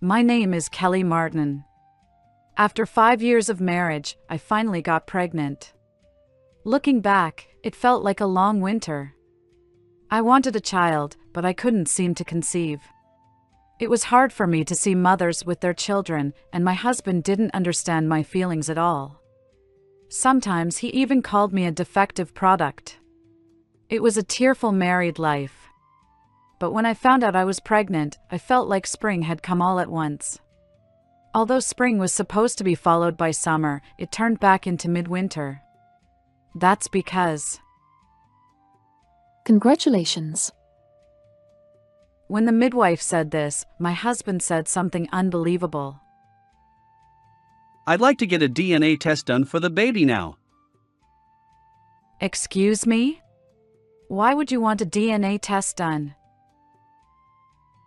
My name is Kelly Martin. After 5 years of marriage, I finally got pregnant. Looking back, it felt like a long winter. I wanted a child, but I couldn't seem to conceive. It was hard for me to see mothers with their children, and my husband didn't understand my feelings at all. Sometimes he even called me a defective product. It was a tearful married life. But when I found out I was pregnant, I felt like spring had come all at once. Although spring was supposed to be followed by summer, it turned back into midwinter. That's because Congratulations. when the midwife said this, my husband said something unbelievable. I'd like to get a DNA test done for the baby now. Excuse me? Why would you want a DNA test done?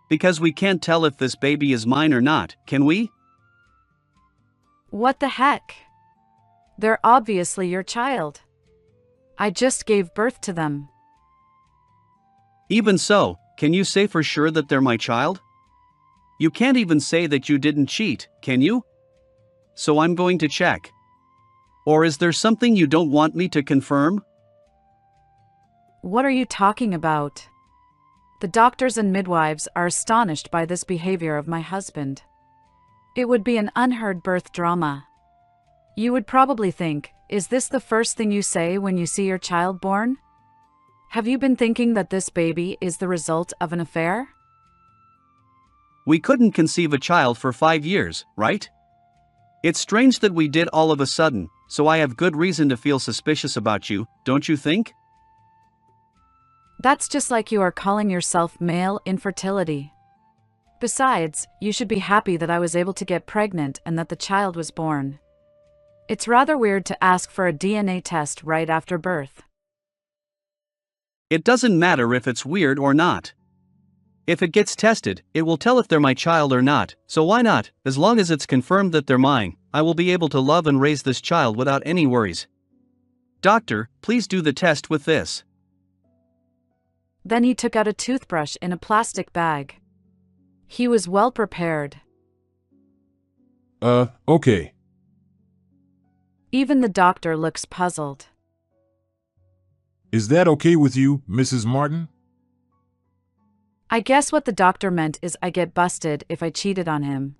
Because we can't tell if this baby is mine or not, can we? What the heck? They're obviously your child. I just gave birth to them. Even so, can you say for sure that they're my child? You can't even say that you didn't cheat, can you? So I'm going to check. Or is there something you don't want me to confirm? What are you talking about? The doctors and midwives are astonished by this behavior of my husband. It would be an unheard birth drama. You would probably think, is this the first thing you say when you see your child born? Have you been thinking that this baby is the result of an affair? We couldn't conceive a child for 5 years, right? It's strange that we did all of a sudden, so I have good reason to feel suspicious about you, don't you think? That's just like you are calling yourself male infertility. Besides, you should be happy that I was able to get pregnant and that the child was born. It's rather weird to ask for a DNA test right after birth. It doesn't matter if it's weird or not. If it gets tested, it will tell if they're my child or not, so why not? As long as it's confirmed that they're mine, I will be able to love and raise this child without any worries. Doctor, please do the test with this. Then he took out a toothbrush in a plastic bag. He was well prepared. Okay. Even the doctor looks puzzled. Is that okay with you, Mrs. Martin? I guess what the doctor meant is I get busted if I cheated on him.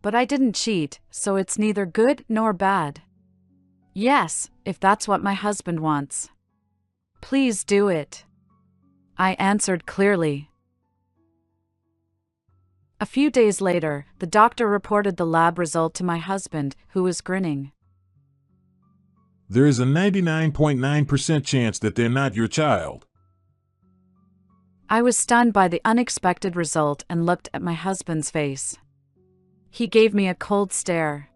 But I didn't cheat, so it's neither good nor bad. Yes, if that's what my husband wants. Please do it. I answered clearly. A few days later, the doctor reported the lab result to my husband, who was grinning. There is a 99.9% chance that they're not your child. I was stunned by the unexpected result and looked at my husband's face. He gave me a cold stare.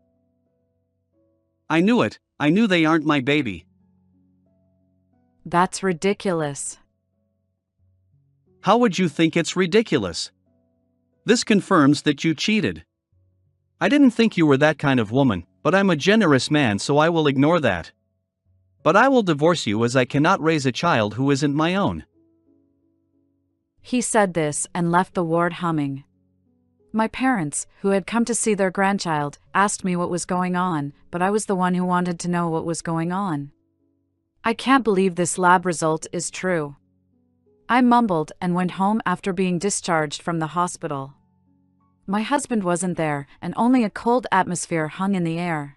I knew it, I knew they aren't my baby. That's ridiculous. How would you think it's ridiculous? This confirms that you cheated. I didn't think you were that kind of woman, but I'm a generous man, so I will ignore that. But I will divorce you as I cannot raise a child who isn't my own. He said this and left the ward humming. My parents, who had come to see their grandchild, asked me what was going on, but I was the one who wanted to know what was going on. I can't believe this lab result is true. I mumbled and went home after being discharged from the hospital. My husband wasn't there, and only a cold atmosphere hung in the air.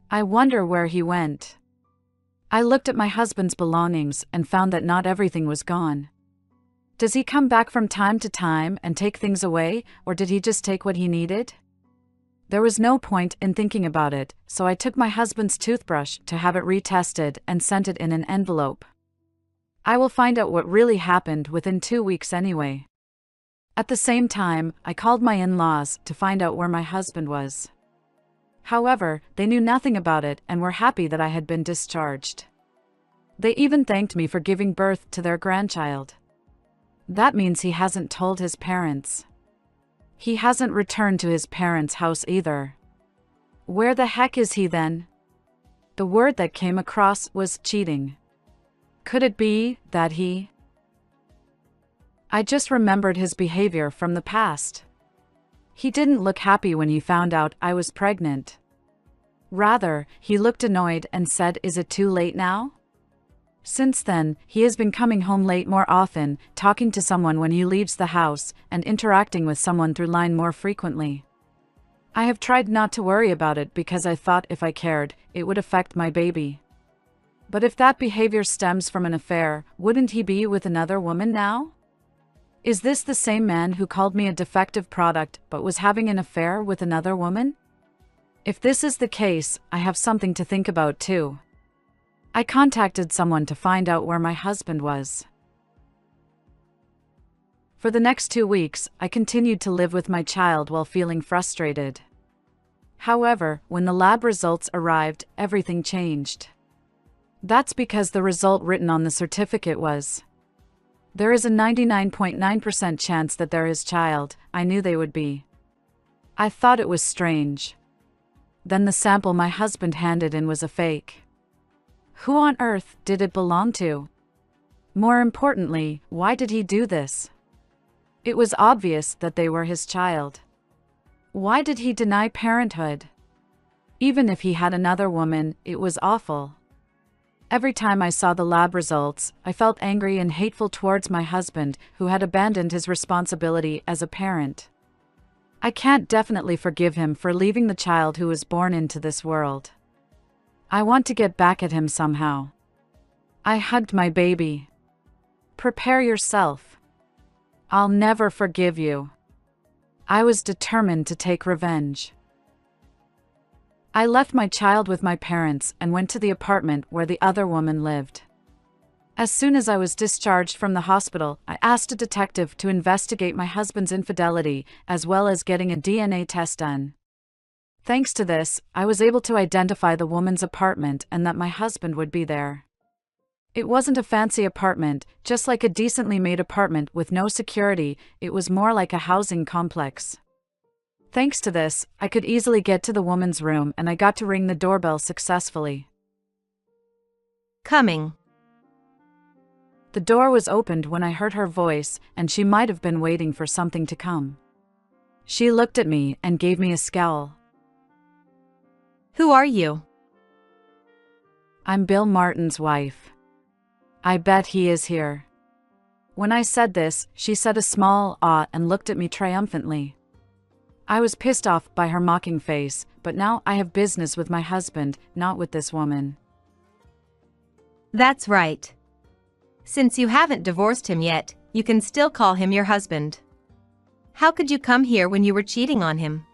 I wonder where he went. I looked at my husband's belongings and found that not everything was gone. Does he come back from time to time and take things away, or did he just take what he needed? There was no point in thinking about it, so I took my husband's toothbrush to have it retested and sent it in an envelope. I will find out what really happened within 2 weeks anyway. At the same time, I called my in-laws to find out where my husband was. However, they knew nothing about it and were happy that I had been discharged. They even thanked me for giving birth to their grandchild. That means he hasn't told his parents. He hasn't returned to his parents' house either. Where the heck is he then? The word that came across was cheating. Could it be that I just remembered his behavior from the past. He didn't look happy when he found out I was pregnant. Rather, he looked annoyed and said, "Is it too late now?" Since then, he has been coming home late more often, talking to someone when he leaves the house, and interacting with someone through line more frequently. I have tried not to worry about it because I thought if I cared, it would affect my baby. But if that behavior stems from an affair, wouldn't he be with another woman now? Is this the same man who called me a defective product but was having an affair with another woman? If this is the case, I have something to think about too. I contacted someone to find out where my husband was. For the next 2 weeks, I continued to live with my child while feeling frustrated. However, when the lab results arrived, everything changed. That's because the result written on the certificate was, "There is a 99.9% chance that they're his child." I knew they would be. I thought it was strange. Then the sample my husband handed in was a fake. Who on earth did it belong to? More importantly, why did he do this? It was obvious that they were his child. Why did he deny parenthood? Even if he had another woman, it was awful. Every time I saw the lab results, I felt angry and hateful towards my husband, who had abandoned his responsibility as a parent. I can't definitely forgive him for leaving the child who was born into this world. I want to get back at him somehow. I hugged my baby. Prepare yourself. I'll never forgive you. I was determined to take revenge. I left my child with my parents and went to the apartment where the other woman lived. As soon as I was discharged from the hospital, I asked a detective to investigate my husband's infidelity, as well as getting a DNA test done. Thanks to this, I was able to identify the woman's apartment and that my husband would be there. It wasn't a fancy apartment, just like a decently made apartment with no security. It was more like a housing complex. Thanks to this, I could easily get to the woman's room and I got to ring the doorbell successfully. Coming. The door was opened when I heard her voice, and she might have been waiting for something to come. She looked at me and gave me a scowl. Who are you? I'm Bill Martin's wife. I bet he is here. When I said this, she said a small "ah" and looked at me triumphantly. I was pissed off by her mocking face, but now I have business with my husband, not with this woman. That's right. Since you haven't divorced him yet, you can still call him your husband. How could you come here when you were cheating on him?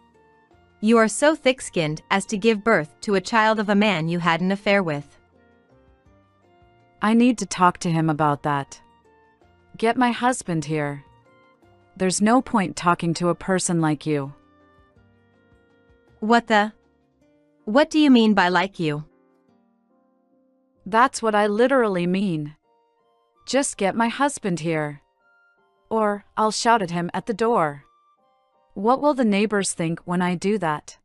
You are so thick-skinned as to give birth to a child of a man you had an affair with. I need to talk to him about that. Get my husband here. There's no point talking to a person like you. What do you mean by like you? That's what I literally mean. Just get my husband here. Or, I'll shout at him at the door. What will the neighbors think when I do that?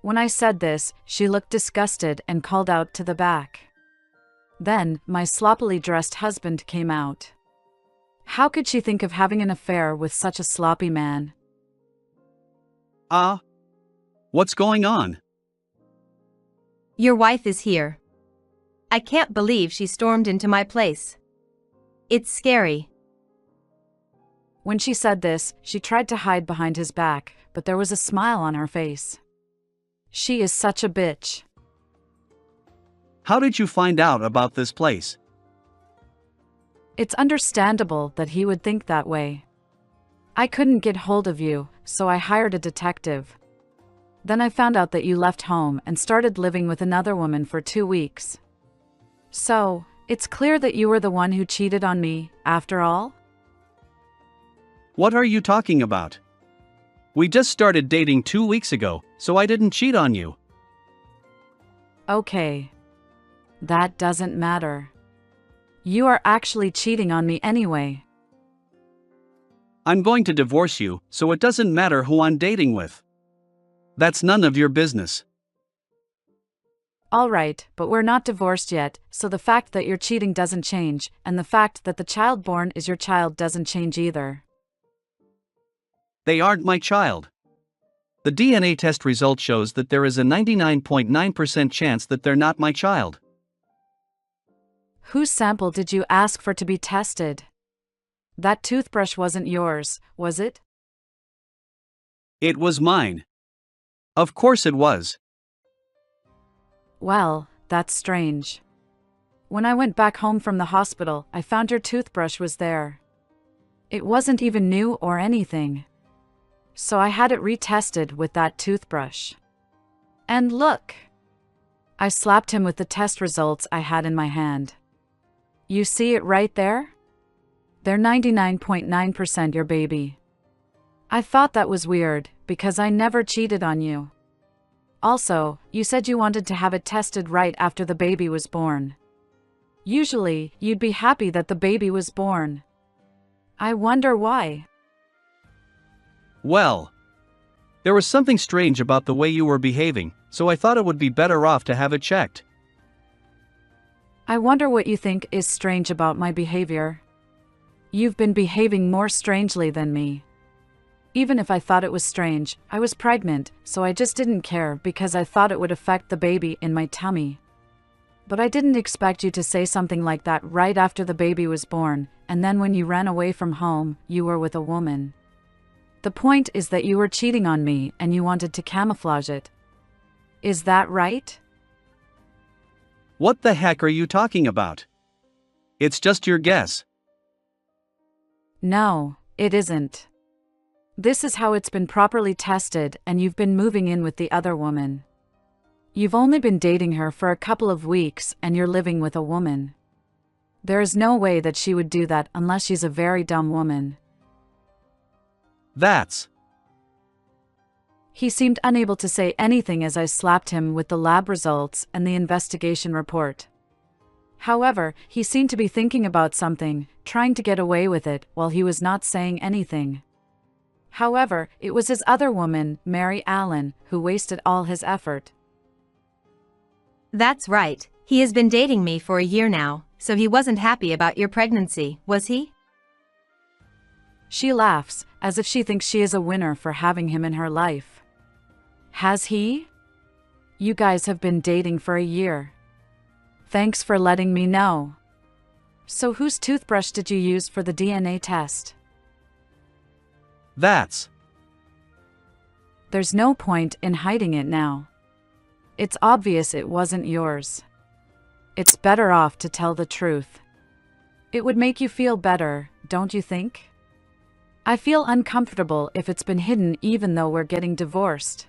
When I said this, she looked disgusted and called out to the back. Then, my sloppily dressed husband came out. How could she think of having an affair with such a sloppy man? What's going on? Your wife is here. I can't believe she stormed into my place. It's scary. When she said this, she tried to hide behind his back, but there was a smile on her face. She is such a bitch. How did you find out about this place? It's understandable that he would think that way. I couldn't get hold of you, so I hired a detective. Then I found out that you left home and started living with another woman for 2 weeks. So, it's clear that you were the one who cheated on me, after all? What are you talking about? We just started dating 2 weeks ago, so I didn't cheat on you. Okay. That doesn't matter. You are actually cheating on me anyway. I'm going to divorce you, so it doesn't matter who I'm dating with. That's none of your business. All right, but we're not divorced yet, so the fact that you're cheating doesn't change, and the fact that the child born is your child doesn't change either. They aren't my child. The DNA test result shows that there is a 99.9% chance that they're not my child. Whose sample did you ask for to be tested? That toothbrush wasn't yours, was it? It was mine. Of course it was. Well, that's strange. When I went back home from the hospital, I found your toothbrush was there. It wasn't even new or anything. So I had it retested with that toothbrush. And look! I slapped him with the test results I had in my hand. You see it right there? They're 99.9% your baby. I thought that was weird, because I never cheated on you. Also, you said you wanted to have it tested right after the baby was born. Usually, you'd be happy that the baby was born. I wonder why. Well, there was something strange about the way you were behaving, so I thought it would be better off to have it checked. I wonder what you think is strange about my behavior. You've been behaving more strangely than me. Even if I thought it was strange, I was pregnant, so I just didn't care because I thought it would affect the baby in my tummy. But I didn't expect you to say something like that right after the baby was born, and then when you ran away from home, you were with a woman. The point is that you were cheating on me and you wanted to camouflage it. Is that right? What the heck are you talking about? It's just your guess. No, it isn't. This is how it's been properly tested, and you've been moving in with the other woman. You've only been dating her for a couple of weeks and you're living with a woman. There is no way that she would do that unless she's a very dumb woman. That's... He seemed unable to say anything as I slapped him with the lab results and the investigation report. However, he seemed to be thinking about something, trying to get away with it while he was not saying anything. However, it was his other woman, Mary Allen, who wasted all his effort. That's right, he has been dating me for a year now, so he wasn't happy about your pregnancy, was he? She laughs, as if she thinks she is a winner for having him in her life. Has he? You guys have been dating for a year. Thanks for letting me know. So whose toothbrush did you use for the DNA test? That's... There's no point in hiding it now. It's obvious it wasn't yours. It's better off to tell the truth. It would make you feel better, don't you think? I feel uncomfortable if it's been hidden even though we're getting divorced.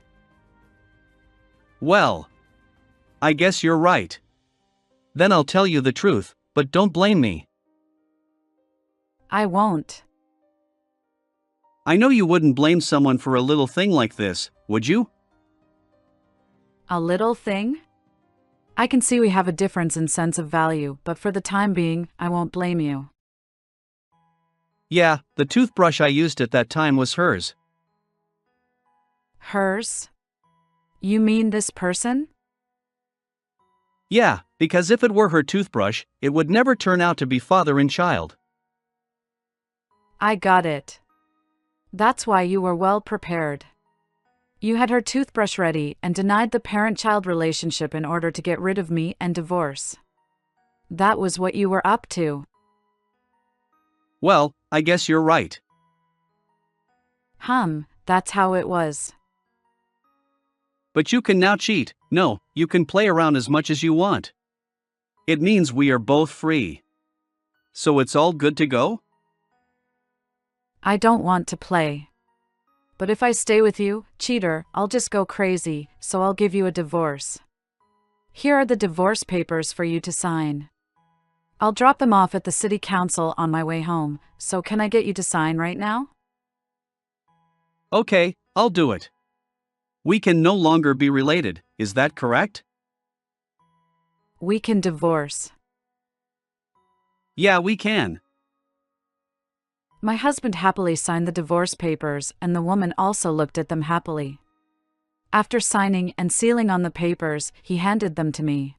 Well, I guess you're right. Then I'll tell you the truth, but don't blame me. I won't. I know you wouldn't blame someone for a little thing like this, would you? A little thing? I can see we have a difference in sense of value, but for the time being, I won't blame you. Yeah, the toothbrush I used at that time was hers. Hers? You mean this person? Yeah, because if it were her toothbrush, it would never turn out to be father and child. I got it. That's why you were well prepared. You had her toothbrush ready and denied the parent-child relationship in order to get rid of me and divorce. That was what you were up to. Well, I guess you're right. That's how it was. But you can now cheat. No, you can play around as much as you want. It means we are both free. So it's all good to go? I don't want to play. But if I stay with you, cheater, I'll just go crazy, so I'll give you a divorce. Here are the divorce papers for you to sign. I'll drop them off at the city council on my way home, so can I get you to sign right now? Okay, I'll do it. We can no longer be related, is that correct? We can divorce. Yeah, we can. My husband happily signed the divorce papers, and the woman also looked at them happily. After signing and sealing on the papers, he handed them to me.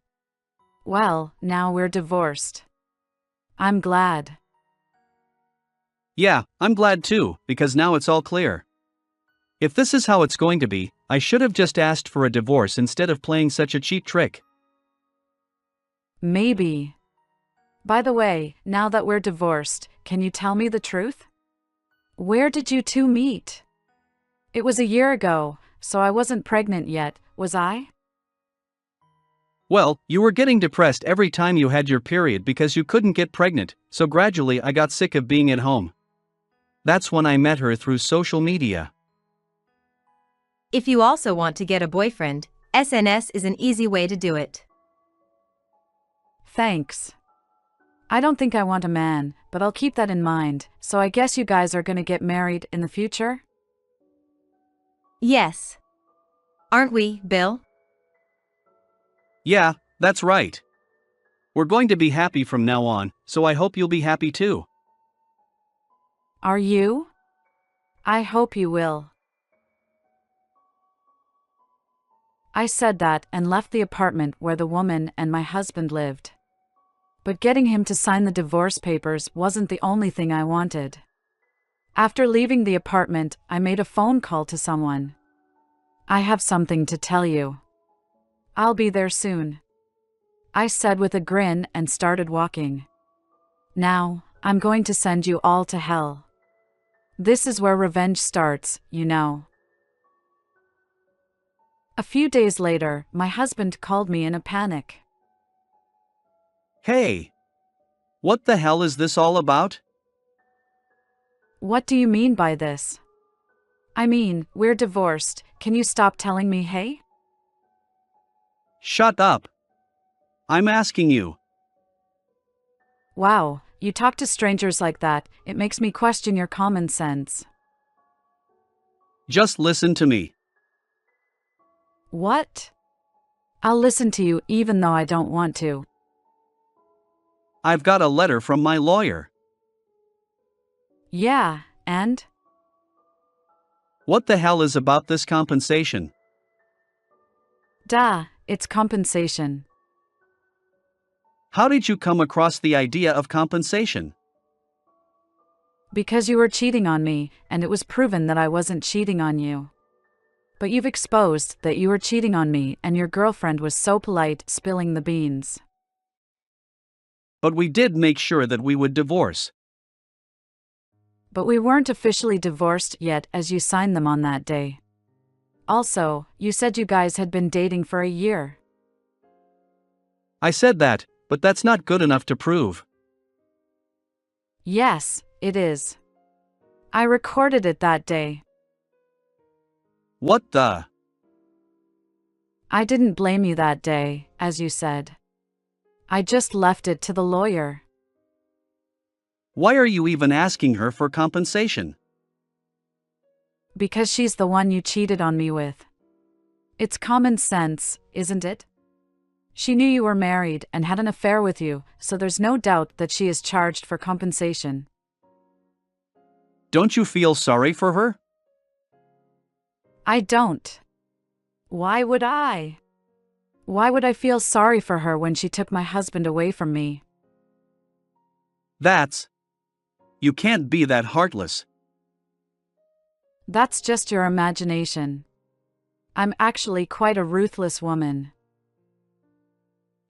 Well, now we're divorced. I'm glad. Yeah, I'm glad too, because now it's all clear. If this is how it's going to be, I should have just asked for a divorce instead of playing such a cheap trick. Maybe. By the way, now that we're divorced, can you tell me the truth? Where did you two meet? It was a year ago, so I wasn't pregnant yet, was I? Well, you were getting depressed every time you had your period because you couldn't get pregnant, so gradually I got sick of being at home. That's when I met her through social media. If you also want to get a boyfriend, SNS is an easy way to do it. Thanks. I don't think I want a man, but I'll keep that in mind, so I guess you guys are gonna get married in the future? Yes. Aren't we, Bill? Yeah, that's right. We're going to be happy from now on, so I hope you'll be happy too. Are you? I hope you will. I said that and left the apartment where the woman and my husband lived. But getting him to sign the divorce papers wasn't the only thing I wanted. After leaving the apartment, I made a phone call to someone. I have something to tell you. I'll be there soon, I said with a grin and started walking. Now, I'm going to send you all to hell. This is where revenge starts, you know. A few days later, my husband called me in a panic. Hey! What the hell is this all about? What do you mean by this? I mean, we're divorced, can you stop telling me hey? Shut up! I'm asking you. Wow, you talk to strangers like that, it makes me question your common sense. Just listen to me. What? I'll listen to you even though I don't want to. I've got a letter from my lawyer. Yeah, and? What the hell is about this compensation? Duh, it's compensation. How did you come across the idea of compensation? Because you were cheating on me, and it was proven that I wasn't cheating on you. But you've exposed that you were cheating on me and your girlfriend was so polite spilling the beans. But we did make sure that we would divorce. But we weren't officially divorced yet as you signed them on that day. Also, you said you guys had been dating for a year. I said that, but that's not good enough to prove. Yes, it is. I recorded it that day. What the? I didn't blame you that day, as you said. I just left it to the lawyer. Why are you even asking her for compensation? Because she's the one you cheated on me with. It's common sense, isn't it? She knew you were married and had an affair with you, so there's no doubt that she is charged for compensation. Don't you feel sorry for her? I don't. Why would I? Why would I feel sorry for her when she took my husband away from me? You can't be that heartless. That's just your imagination. I'm actually quite a ruthless woman.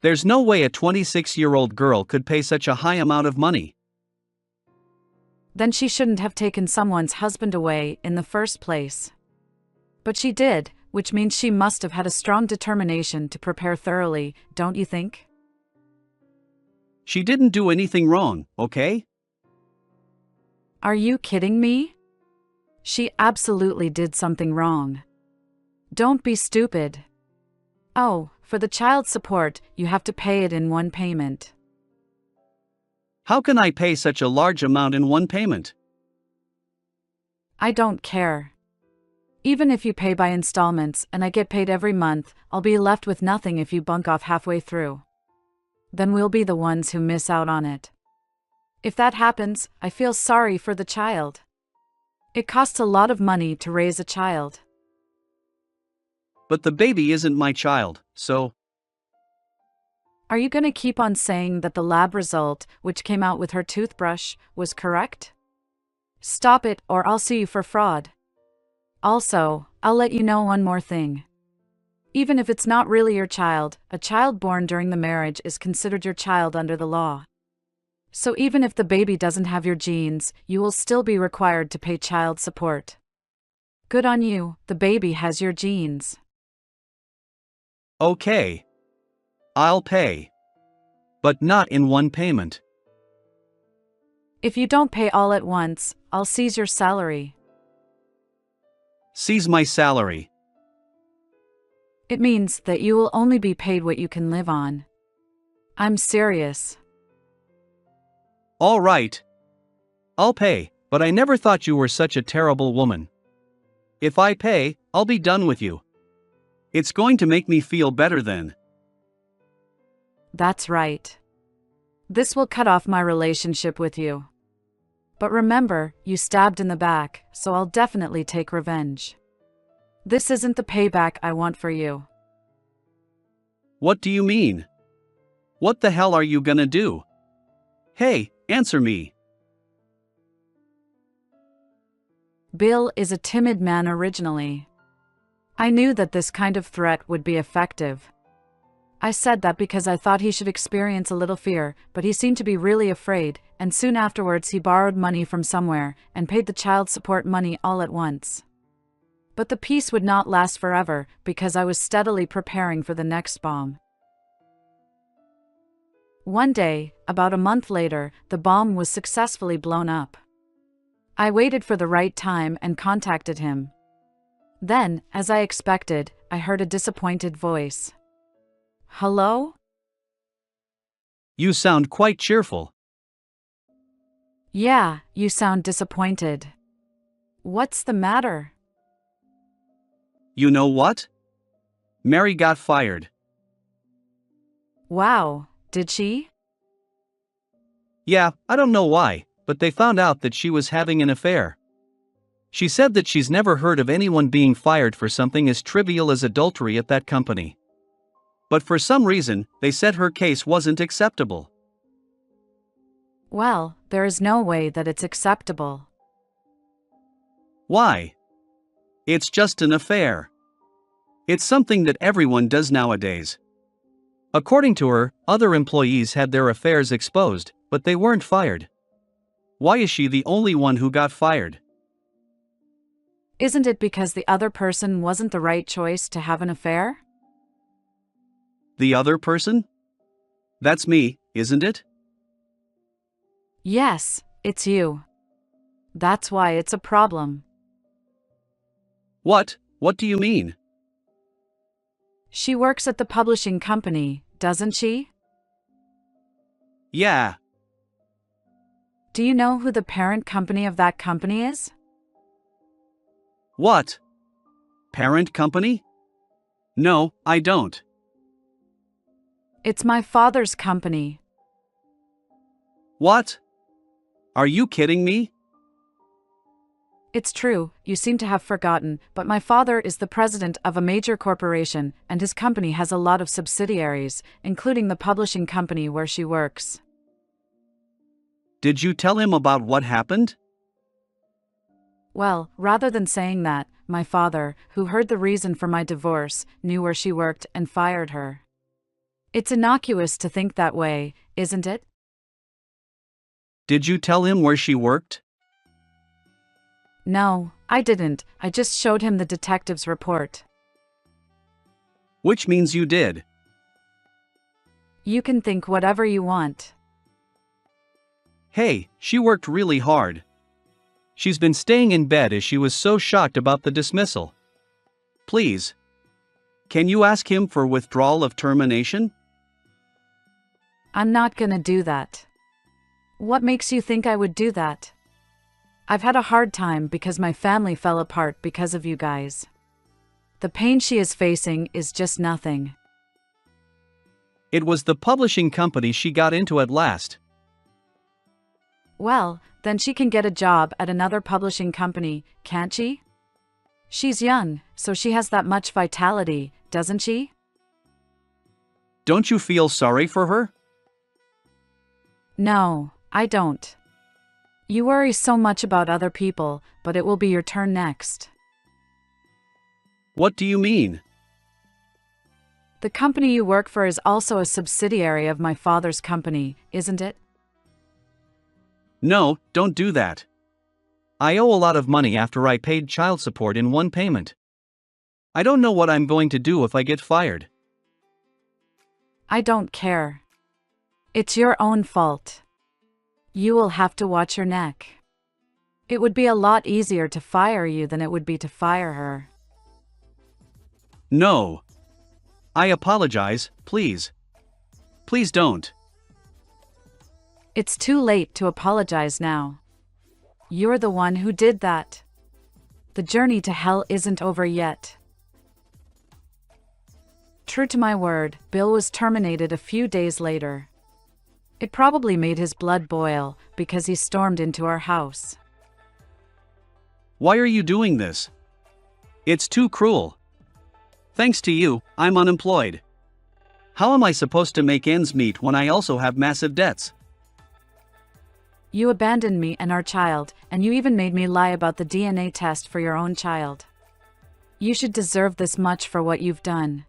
There's no way a 26-year-old girl could pay such a high amount of money. Then she shouldn't have taken someone's husband away in the first place. But she did, which means she must have had a strong determination to prepare thoroughly, don't you think? She didn't do anything wrong, okay? Are you kidding me? She absolutely did something wrong. Don't be stupid. Oh, for the child support, you have to pay it in one payment. How can I pay such a large amount in one payment? I don't care. Even if you pay by installments and I get paid every month, I'll be left with nothing if you bunk off halfway through. Then we'll be the ones who miss out on it. If that happens, I feel sorry for the child. It costs a lot of money to raise a child. But the baby isn't my child, so... Are you going to keep on saying that the lab result, which came out with her toothbrush, was correct? Stop it or I'll sue you for fraud. Also, I'll let you know one more thing. Even if it's not really your child, a child born during the marriage is considered your child under the law. So even if the baby doesn't have your genes, you will still be required to pay child support. Good on you, the baby has your genes. Okay. I'll pay. But not in one payment. If you don't pay all at once, I'll seize your salary. Seize my salary. It means that you will only be paid what you can live on. I'm serious. All right. I'll pay, but I never thought you were such a terrible woman. If I pay, I'll be done with you. It's going to make me feel better then. That's right. This will cut off my relationship with you. But remember, you stabbed in the back, so I'll definitely take revenge. This isn't the payback I want for you. What do you mean? What the hell are you gonna do? Hey, answer me. Bill is a timid man originally. I knew that this kind of threat would be effective. I said that because I thought he should experience a little fear, but he seemed to be really afraid, and soon afterwards he borrowed money from somewhere and paid the child support money all at once. But the peace would not last forever because I was steadily preparing for the next bomb. One day, about a month later, the bomb was successfully blown up. I waited for the right time and contacted him. Then, as I expected, I heard a disappointed voice. Hello? You sound quite cheerful. Yeah, you sound disappointed. What's the matter? You know what? Mary got fired. Wow, did she? Yeah, I don't know why, but they found out that she was having an affair. She said that she's never heard of anyone being fired for something as trivial as adultery at that company. But for some reason, they said her case wasn't acceptable. Well, there is no way that it's acceptable. Why? It's just an affair. It's something that everyone does nowadays. According to her, other employees had their affairs exposed, but they weren't fired. Why is she the only one who got fired? Isn't it because the other person wasn't the right choice to have an affair? The other person? That's me, isn't it? Yes, it's you. That's why it's a problem. What? What do you mean? She works at the publishing company, doesn't she? Yeah. Do you know who the parent company of that company is? What? Parent company? No, I don't. It's my father's company. What? Are you kidding me? It's true, you seem to have forgotten, but my father is the president of a major corporation, and his company has a lot of subsidiaries, including the publishing company where she works. Did you tell him about what happened? Well, rather than saying that, my father, who heard the reason for my divorce, knew where she worked and fired her. It's innocuous to think that way, isn't it? Did you tell him where she worked? No, I didn't. I just showed him the detective's report. Which means you did. You can think whatever you want. Hey, she worked really hard. She's been staying in bed as she was so shocked about the dismissal. Please. Can you ask him for withdrawal of termination? I'm not gonna do that. What makes you think I would do that? I've had a hard time because my family fell apart because of you guys. The pain she is facing is just nothing. It was the publishing company she got into at last. Well, then she can get a job at another publishing company, can't she? She's young, so she has that much vitality, doesn't she? Don't you feel sorry for her? No, I don't. You worry so much about other people, but it will be your turn next. What do you mean? The company you work for is also a subsidiary of my father's company, isn't it? No, don't do that. I owe a lot of money after I paid child support in one payment. I don't know what I'm going to do if I get fired. I don't care. It's your own fault. You will have to watch your neck. It would be a lot easier to fire you than it would be to fire her. No. I apologize, please. Please don't. It's too late to apologize now. You're the one who did that. The journey to hell isn't over yet. True to my word, Bill was terminated a few days later. It probably made his blood boil because he stormed into our house. Why are you doing this? It's too cruel. Thanks to you, I'm unemployed. How am I supposed to make ends meet when I also have massive debts? You abandoned me and our child, and you even made me lie about the DNA test for your own child. You should deserve this much for what you've done.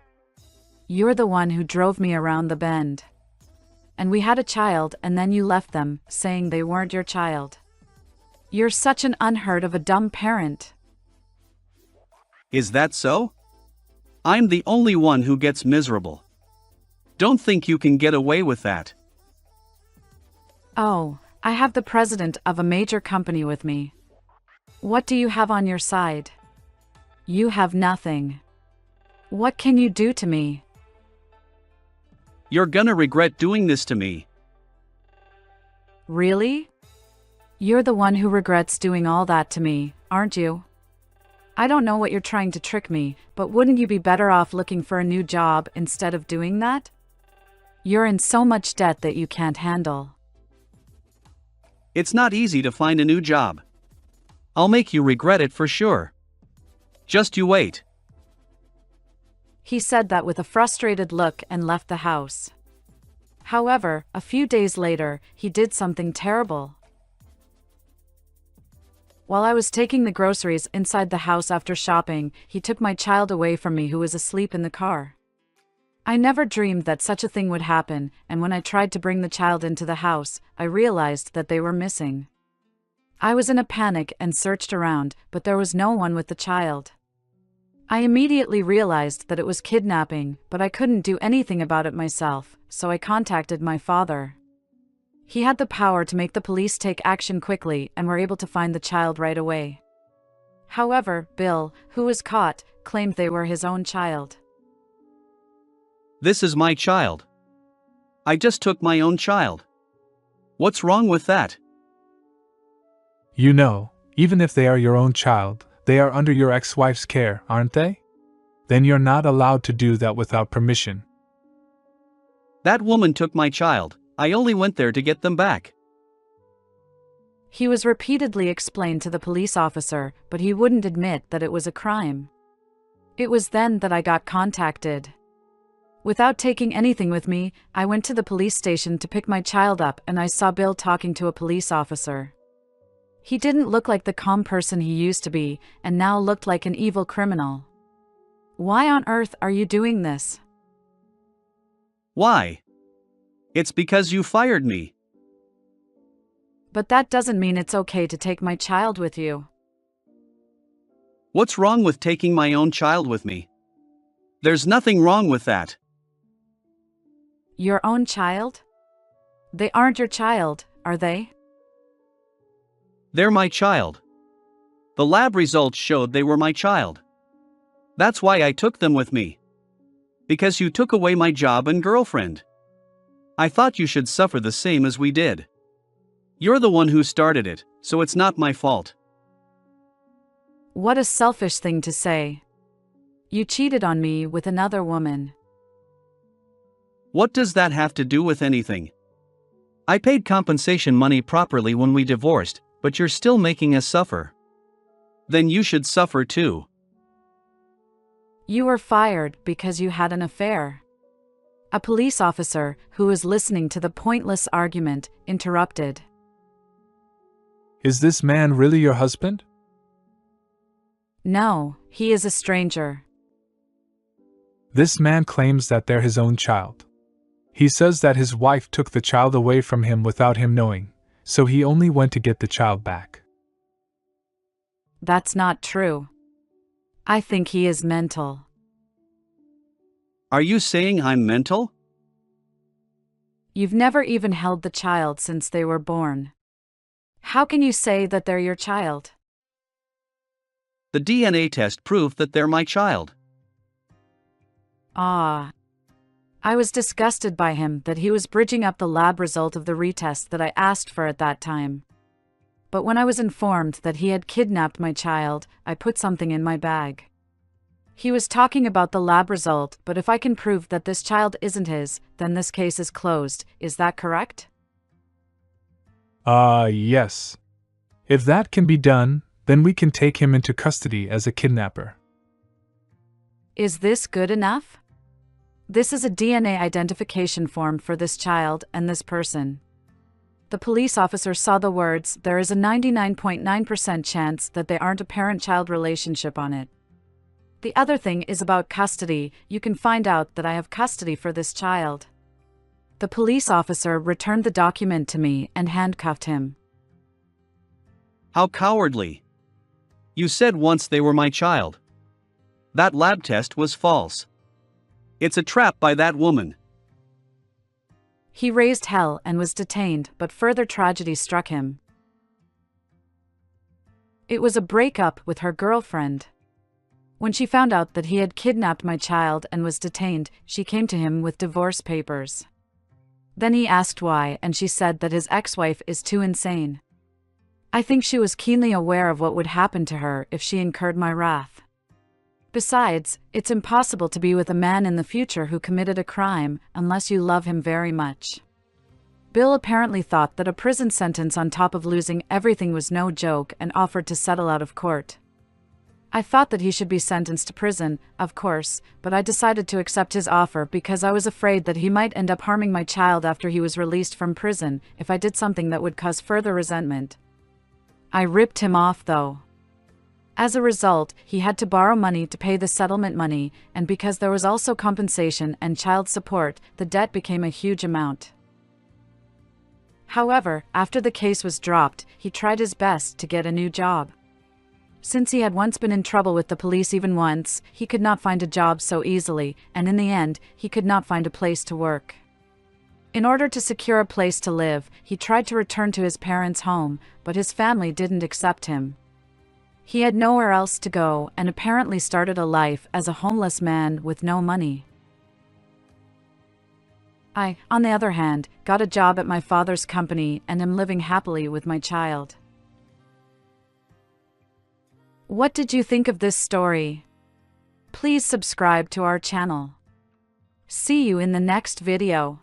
You're the one who drove me around the bend. And we had a child, and then you left them, saying they weren't your child. You're such an unheard of a dumb parent. Is that so? I'm the only one who gets miserable. Don't think you can get away with that. Oh, I have the president of a major company with me. What do you have on your side? You have nothing. What can you do to me? You're gonna regret doing this to me. Really? You're the one who regrets doing all that to me, aren't you? I don't know what you're trying to trick me, but wouldn't you be better off looking for a new job instead of doing that? You're in so much debt that you can't handle. It's not easy to find a new job. I'll make you regret it for sure. Just you wait. He said that with a frustrated look and left the house. However, a few days later, he did something terrible. While I was taking the groceries inside the house after shopping, he took my child away from me who was asleep in the car. I never dreamed that such a thing would happen, and when I tried to bring the child into the house, I realized that they were missing. I was in a panic and searched around, but there was no one with the child. I immediately realized that it was kidnapping, but I couldn't do anything about it myself, so I contacted my father. He had the power to make the police take action quickly and were able to find the child right away. However, Bill, who was caught, claimed they were his own child. This is my child. I just took my own child. What's wrong with that? You know, even if they are your own child, they are under your ex-wife's care, aren't they? Then you're not allowed to do that without permission. That woman took my child. I only went there to get them back. He was repeatedly explained to the police officer, but he wouldn't admit that it was a crime. It was then that I got contacted. Without taking anything with me, I went to the police station to pick my child up and I saw Bill talking to a police officer. He didn't look like the calm person he used to be, and now looked like an evil criminal. Why on earth are you doing this? Why? It's because you fired me. But that doesn't mean it's okay to take my child with you. What's wrong with taking my own child with me? There's nothing wrong with that. Your own child? They aren't your child, are they? They're my child. The lab results showed they were my child. That's why I took them with me. Because you took away my job and girlfriend. I thought you should suffer the same as we did. You're the one who started it, so it's not my fault. What a selfish thing to say. You cheated on me with another woman. What does that have to do with anything? I paid compensation money properly when we divorced, but you're still making us suffer. Then you should suffer too. You were fired because you had an affair. A police officer, who was listening to the pointless argument, interrupted. Is this man really your husband? No, he is a stranger. This man claims that they're his own child. He says that his wife took the child away from him without him knowing, so he only went to get the child back. That's not true. I think he is mental. Are you saying I'm mental? You've never even held the child since they were born. How can you say that they're your child? The DNA test proved that they're my child. Ah. I was disgusted by him that he was bridging up the lab result of the retest that I asked for at that time. But when I was informed that he had kidnapped my child, I put something in my bag. He was talking about the lab result, but if I can prove that this child isn't his, then this case is closed. Is that correct? Yes. If that can be done, then we can take him into custody as a kidnapper. Is this good enough? This is a DNA identification form for this child and this person. The police officer saw the words, "There is a 99.9% chance that they aren't a parent-child relationship" on it. The other thing is about custody. You can find out that I have custody for this child. The police officer returned the document to me and handcuffed him. How cowardly. You said once they were my child. That lab test was false. It's a trap by that woman. He raised hell and was detained, but further tragedy struck him. It was a breakup with her girlfriend. When she found out that he had kidnapped my child and was detained, she came to him with divorce papers. Then he asked why, and she said that his ex-wife is too insane. I think she was keenly aware of what would happen to her if she incurred my wrath. Besides, it's impossible to be with a man in the future who committed a crime unless you love him very much. Bill apparently thought that a prison sentence on top of losing everything was no joke and offered to settle out of court. I thought that he should be sentenced to prison, of course, but I decided to accept his offer because I was afraid that he might end up harming my child after he was released from prison if I did something that would cause further resentment. I ripped him off though. As a result, he had to borrow money to pay the settlement money, and because there was also compensation and child support, the debt became a huge amount. However, after the case was dropped, he tried his best to get a new job. Since he had once been in trouble with the police even once, he could not find a job so easily, and in the end, he could not find a place to work. In order to secure a place to live, he tried to return to his parents' home, but his family didn't accept him. He had nowhere else to go and apparently started a life as a homeless man with no money. I, on the other hand, got a job at my father's company and am living happily with my child. What did you think of this story? Please subscribe to our channel. See you in the next video.